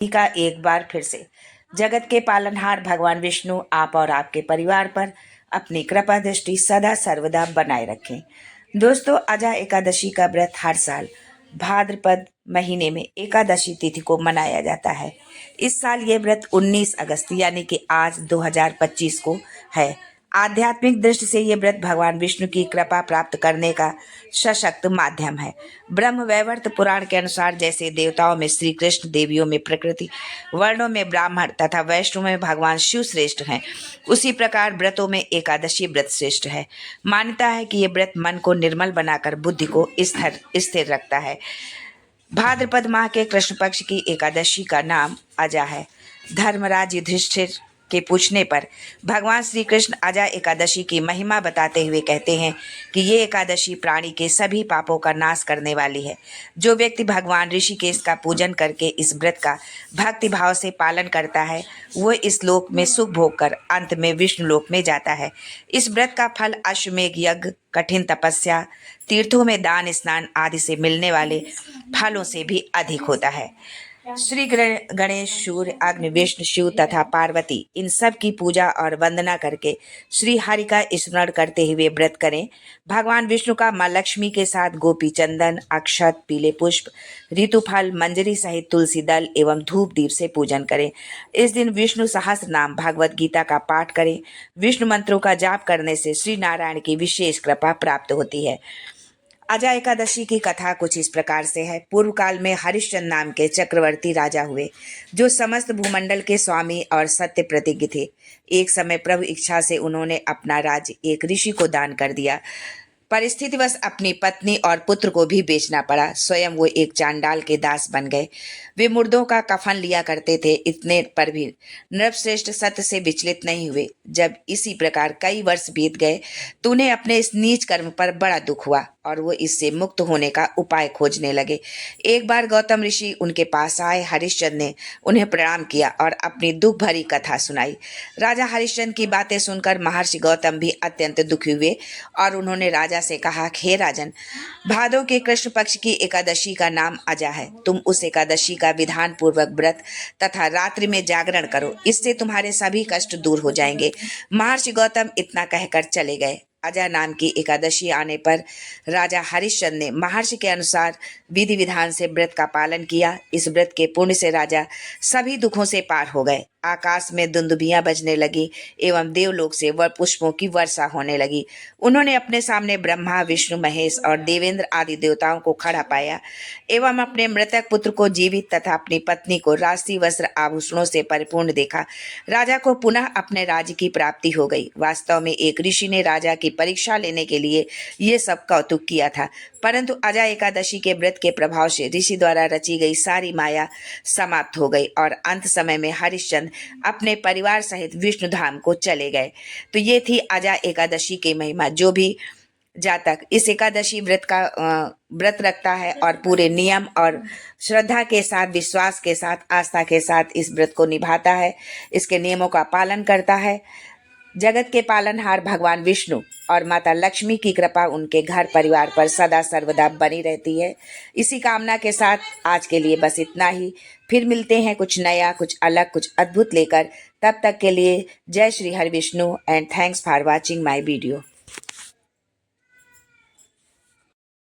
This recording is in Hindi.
का एक बार फिर से जगत के पालनहार भगवान विष्णु आप और आपके परिवार पर अपनी कृपा दृष्टि सदा सर्वदा बनाए रखें। दोस्तों, अजा एकादशी का व्रत हर साल भाद्रपद महीने में एकादशी तिथि को मनाया जाता है। इस साल ये व्रत 19 अगस्त यानी कि आज 2025 को है। आध्यात्मिक दृष्टि से ये व्रत भगवान विष्णु की कृपा प्राप्त करने का सशक्त माध्यम है। ब्रह्म वैवर्त पुराण के अनुसार जैसे देवताओं में श्री कृष्ण, देवियों में प्रकृति, वर्णों में ब्राह्मण तथा वैष्णव में भगवान शिव श्रेष्ठ हैं, उसी प्रकार व्रतों में एकादशी व्रत श्रेष्ठ है। मान्यता है कि ये व्रत मन को निर्मल बनाकर बुद्धि को स्थिर रखता है। भाद्रपद माह के कृष्ण पक्ष की एकादशी का नाम अजा है। धर्मराज युधिष्ठिर के पूछने पर भगवान श्री कृष्ण अजा एकादशी की महिमा बताते हुए कहते हैं कि ये एकादशी प्राणी के सभी पापों का नाश करने वाली है। जो व्यक्ति भगवान ऋषिकेश का पूजन करके इस व्रत का भक्ति भाव से पालन करता है, वो इस लोक में सुख भोग कर अंत में विष्णु लोक में जाता है। इस व्रत का फल अश्वमेघ यज्ञ, कठिन तपस्या, तीर्थों में दान स्नान आदि से मिलने वाले फलों से भी अधिक होता है। श्री गणेश, सूर्य, अग्नि, विष्णु, शिव तथा पार्वती इन सब की पूजा और वंदना करके श्री हरि का स्मरण करते हुए व्रत करें। भगवान विष्णु का माँ लक्ष्मी के साथ गोपी चंदन, अक्षत, पीले पुष्प, ऋतुफल, मंजरी सहित तुलसी दल एवं धूप दीप से पूजन करें। इस दिन विष्णु सहस्त्र नाम भगवत गीता का पाठ करें। विष्णु मंत्रों का जाप करने से श्री नारायण की विशेष कृपा प्राप्त होती है। अजा एकादशी की कथा कुछ इस प्रकार से है। पूर्व काल में हरिश्चंद्र नाम के चक्रवर्ती राजा हुए, जो समस्त भूमंडल के स्वामी और सत्य प्रतिज्ञ थे। एक समय प्रभु इच्छा से उन्होंने अपना राज्य एक ऋषि को दान कर दिया। परिस्थितिवश अपनी पत्नी और पुत्र को भी बेचना पड़ा। स्वयं वो एक चांडाल के दास बन गए। वे मुर्दों का कफन लिया करते थे। इतने पर भी नृपश्रेष्ठ सत्य से विचलित नहीं हुए। जब इसी प्रकार कई वर्ष बीत गए तो उन्हें अपने इस नीच कर्म पर बड़ा दुख हुआ और वो इससे मुक्त होने का उपाय खोजने लगे। एक बार गौतम ऋषि उनके पास आए। हरिश्चंद्र ने उन्हें प्रणाम किया और अपनी दुख भरी कथा सुनाई। राजा हरिश्चंद्र की बातें सुनकर महर्षि गौतम भी अत्यंत दुखी हुए और उन्होंने राजा से कहा, हे राजन, भादों के कृष्ण पक्ष की एकादशी का नाम अजा है। तुम उस एकादशी का विधान पूर्वक व्रत तथा रात्रि में जागरण करो, इससे तुम्हारे सभी कष्ट दूर हो जाएंगे। महर्षि गौतम इतना कहकर चले गए। अजा नाम की एकादशी आने पर राजा हरिश्चंद्र ने महर्षि के अनुसार विधि विधान से व्रत का पालन किया। इस व्रत के पुण्य से राजा सभी दुखों से पार हो गए। आकाश में दुंदुभियां बजने लगी एवं देवलोक से वर पुष्पों की वर्षा होने लगी। उन्होंने अपने सामने ब्रह्मा, विष्णु, महेश और देवेंद्र आदि देवताओं को खड़ा पाया एवं अपने मृतक पुत्र को जीवित तथा अपनी पत्नी को राशि वस्त्र आभूषणों से परिपूर्ण देखा। राजा को पुनः अपने राज्य की प्राप्ति हो गई। वास्तव में एक ऋषि ने राजा की परीक्षा लेने के लिए ये सब कौतुक किया था, परंतु अजा एकादशी के व्रत के प्रभाव से ऋषि द्वारा रची गई सारी माया समाप्त हो गई और अंत समय में हरिश्चंद्र अपने परिवार सहित विष्णु धाम को चले गए। तो ये थी अजा एकादशी की महिमा। जो भी जातक इस एकादशी व्रत रखता है और पूरे नियम और श्रद्धा के साथ, विश्वास के साथ, आस्था के साथ इस व्रत को निभाता है, इसके नियमों का पालन करता है, जगत के पालनहार भगवान विष्णु और माता लक्ष्मी की कृपा उनके घर परिवार पर सदा सर्वदा बनी रहती है। इसी कामना के साथ आज के लिए बस इतना ही। फिर मिलते हैं कुछ नया, कुछ अलग, कुछ अद्भुत लेकर। तब तक के लिए जय Shri Hari Vishnu and thanks for watching my video.